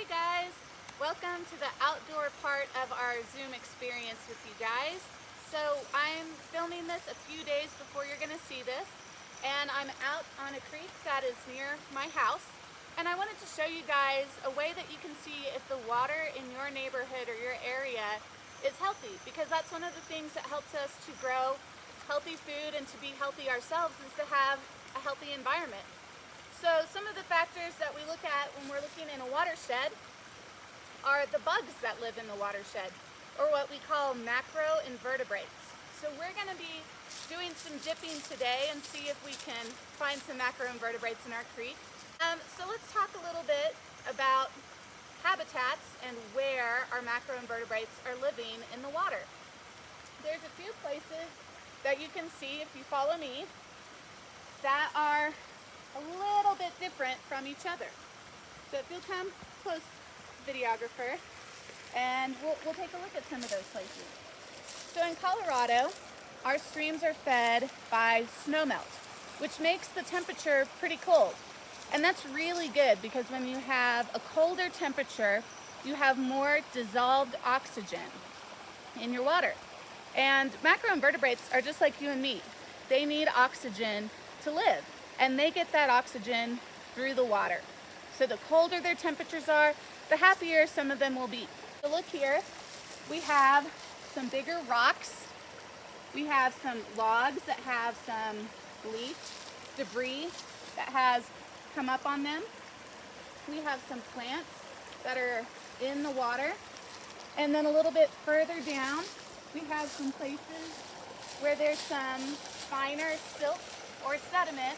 Hey guys, welcome to the outdoor part of our Zoom experience with you guys. So I'm filming this a few days before you're going to see this, and I'm out on a creek that is near my house, and I wanted to show you guys a way that you can see if the water in your neighborhood or your area is healthy, because that's one of the things that helps us to grow healthy food and to be healthy ourselves, is to have a healthy environment. So some of the factors that we look at when we're looking in a watershed are the bugs that live in the watershed, or what we call macroinvertebrates. So we're going to be doing some dipping today and see if we can find some macroinvertebrates in our creek. So let's talk a little bit about habitats and where our macroinvertebrates are living in the water. There's a few places that you can see if you follow me that are a little bit different from each other. So if you'll come close, videographer, and we'll take a look at some of those places. So in Colorado, our streams are fed by snowmelt, which makes the temperature pretty cold. And that's really good, because when you have a colder temperature, you have more dissolved oxygen in your water. And macroinvertebrates are just like you and me. They need oxygen to live, and they get that oxygen through the water. So the colder their temperatures are, the happier some of them will be. So look here, we have some bigger rocks. We have some logs that have some leaf debris that has come up on them. We have some plants that are in the water. And then a little bit further down, we have some places where there's some finer silt or sediment,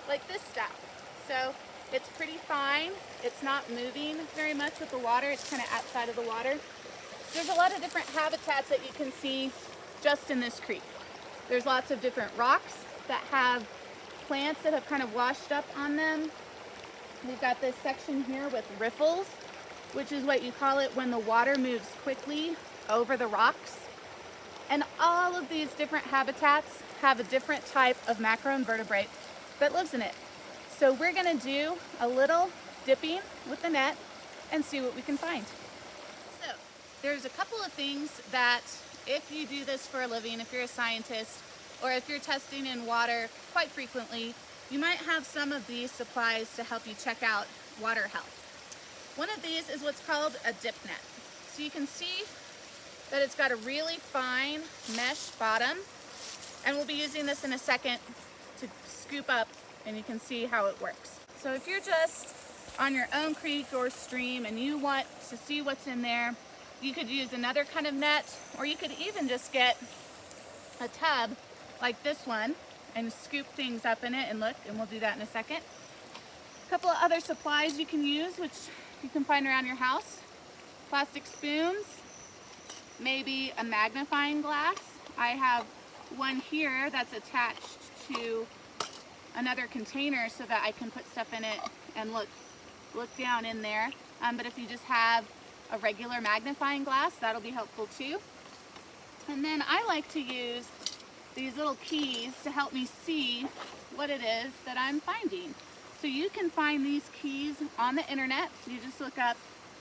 like this stuff. So it's pretty fine. It's not moving very much with the water. It's kind of outside of the water. There's a lot of different habitats that you can see just in this creek. There's lots of different rocks that have plants that have kind of washed up on them. We've got this section here with riffles, which is what you call it when the water moves quickly over the rocks. And all of these different habitats have a different type of macroinvertebrate that lives in it. So we're going to do a little dipping with the net and see what we can find. So there's a couple of things that, if you do this for a living, if you're a scientist, or if you're testing in water quite frequently, you might have some of these supplies to help you check out water health. One of these is what's called a dip net. So you can see that it's got a really fine mesh bottom, and we'll be using this in a second to scoop up, and you can see how it works. So if you're just on your own creek or stream and you want to see what's in there, you could use another kind of net, or you could even just get a tub like this one and scoop things up in it and look, and we'll do that in a second. A couple of other supplies you can use, which you can find around your house: plastic spoons, maybe a magnifying glass. I have one here that's attached to another container so that I can put stuff in it and look down in there. But if you just have a regular magnifying glass, that'll be helpful too. And then I like to use these little keys to help me see what it is that I'm finding. So you can find these keys on the internet. You just look up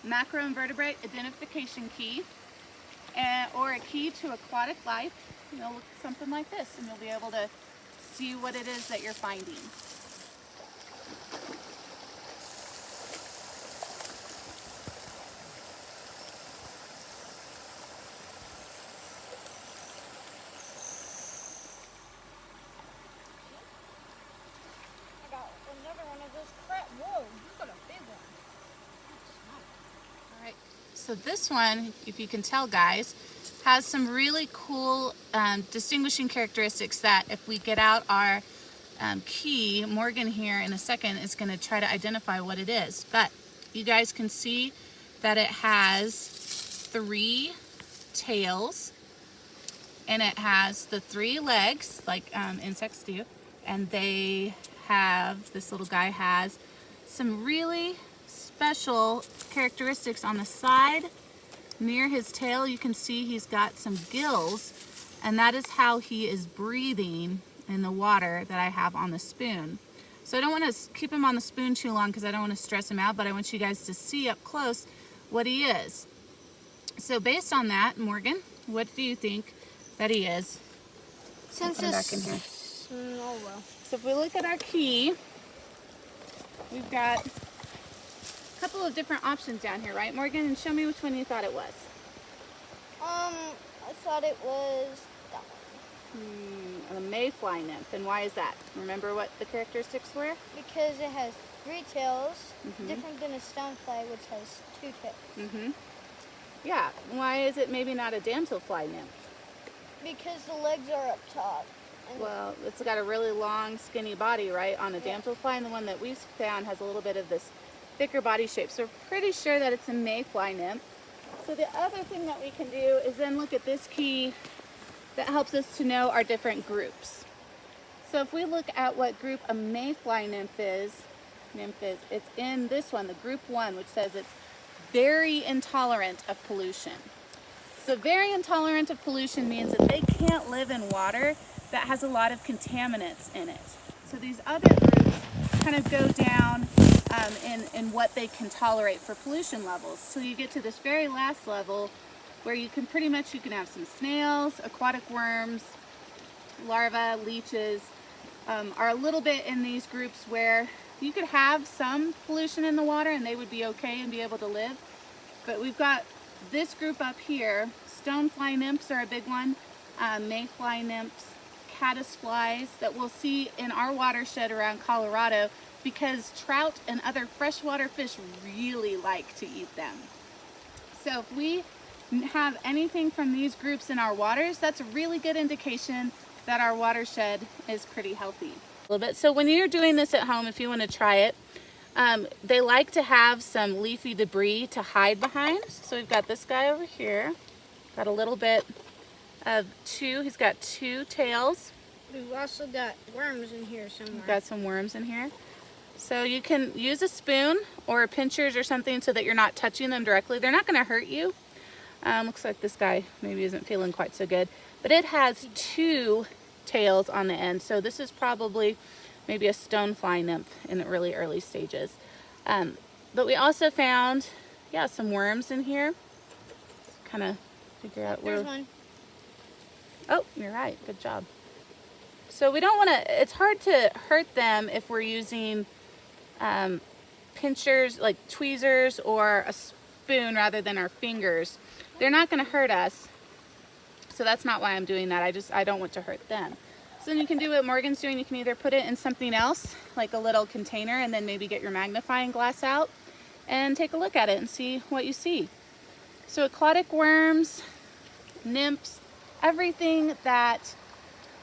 macroinvertebrate identification key, or a key to aquatic life. You'll look something like this, and you'll be able to see what it is that you're finding. I got another one of those crap. Whoa, you got a big one. All right, so this one, if you can tell, guys, has some really cool distinguishing characteristics that if we get out our key, Morgan here in a second is going to try to identify what it is. But you guys can see that it has 3 tails, and it has the 3 legs like insects do, and they have, this little guy has some really special characteristics on the side. Near his tail, you can see he's got some gills, and that is how he is breathing in the water that I have on the spoon. So I don't want to keep him on the spoon too long because I don't want to stress him out, but I want you guys to see up close what he is. So based on that, Morgan, what do you think that he is? Since Put him back in here. Oh well. So if we look at our key, we've got a couple of different options down here, right, Morgan? And show me which one you thought it was. I thought it was that one. A mayfly nymph. And why is that? Remember what the characteristics were? Because it has 3 tails, different than a stonefly, which has 2 tails. Yeah. Why is it maybe not a damselfly nymph? Because the legs are up top. And Well, it's got a really long, skinny body, right, on a damselfly, and the one that we've found has a little bit of this thicker body shape. So we're pretty sure that it's a mayfly nymph. So the other thing that we can do is then look at this key that helps us to know our different groups. So if we look at what group a mayfly nymph is, it's in this one, the group 1, which says it's very intolerant of pollution. So very intolerant of pollution means that they can't live in water that has a lot of contaminants in it. So these other groups kind of go down in what they can tolerate for pollution levels. So you get to this very last level where you can have some snails, aquatic worms, larvae, leeches, are a little bit in these groups where you could have some pollution in the water and they would be okay and be able to live. But we've got this group up here. Stonefly nymphs are a big one, mayfly nymphs, caddisflies that we'll see in our watershed around Colorado because trout and other freshwater fish really like to eat them. So if we have anything from these groups in our waters, that's a really good indication that our watershed is pretty healthy. A little bit. So when you're doing this at home, if you want to try it, they like to have some leafy debris to hide behind. So we've got this guy over here, got a little bit of he's got 2 tails. we've also got worms in here somewhere. We've got some worms in here. So you can use a spoon or pinchers or something so that you're not touching them directly. They're not going to hurt you. Looks like this guy maybe isn't feeling quite so good, but it has 2 tails on the end. So this is probably maybe a stonefly nymph in the really early stages. But we also found, some worms in here. Kind of figure out where. There's one. Oh, you're right. Good job. So we don't want to, it's hard to hurt them if we're using pinchers, like tweezers, or a spoon rather than our fingers. They're not going to hurt us. So that's not why I'm doing that. I don't want to hurt them. So then you can do what Morgan's doing. You can either put it in something else, like a little container, and then maybe get your magnifying glass out and take a look at it and see what you see. So aquatic worms, nymphs, everything that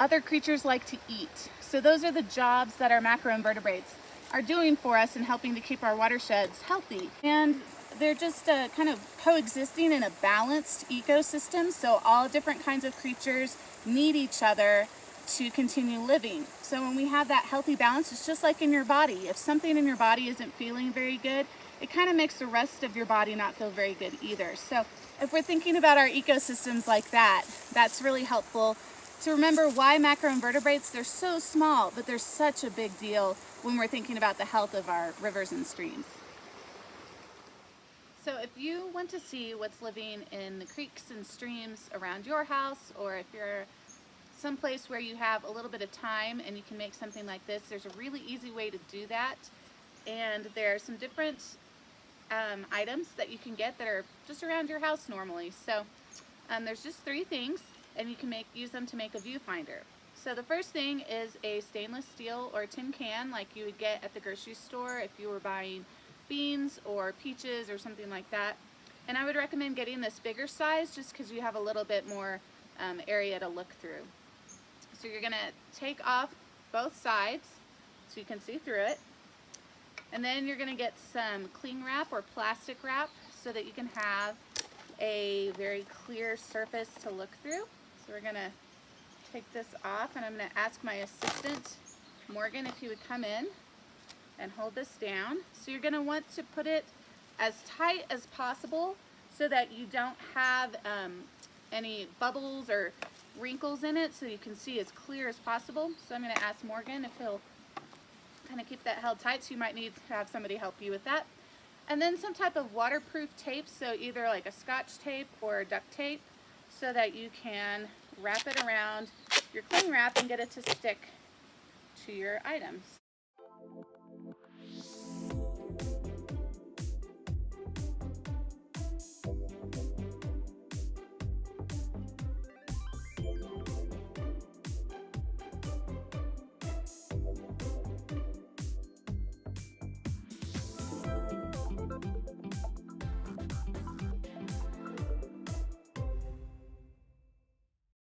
other creatures like to eat. So those are the jobs that our macroinvertebrates are doing for us in helping to keep our watersheds healthy. And they're just kind of coexisting in a balanced ecosystem. So all different kinds of creatures need each other to continue living. So when we have that healthy balance, it's just like in your body. If something in your body isn't feeling very good, it kind of makes the rest of your body not feel very good either. So if we're thinking about our ecosystems like that, that's really helpful to remember why macroinvertebrates, they're so small, but they're such a big deal when we're thinking about the health of our rivers and streams. So if you want to see what's living in the creeks and streams around your house, or if you're someplace where you have a little bit of time and you can make something like this, there's a really easy way to do that. And there are some different items that you can get that are just around your house normally. So there's just 3 things, and you can use them to make a viewfinder. So the first thing is a stainless steel or tin can like you would get at the grocery store if you were buying beans or peaches or something like that. And I would recommend getting this bigger size just because you have a little bit more area to look through. So you're going to take off both sides so you can see through it. And then you're going to get some cling wrap or plastic wrap so that you can have a very clear surface to look through. So we're going to take this off, and I'm going to ask my assistant, Morgan, if he would come in and hold this down. So you're going to want to put it as tight as possible so that you don't have any bubbles or wrinkles in it, so you can see as clear as possible. So I'm going to ask Morgan if he'll kind of keep that held tight, so you might need to have somebody help you with that. And then some type of waterproof tape, so either like a Scotch tape or duct tape, so that you can wrap it around your cling wrap and get it to stick to your items.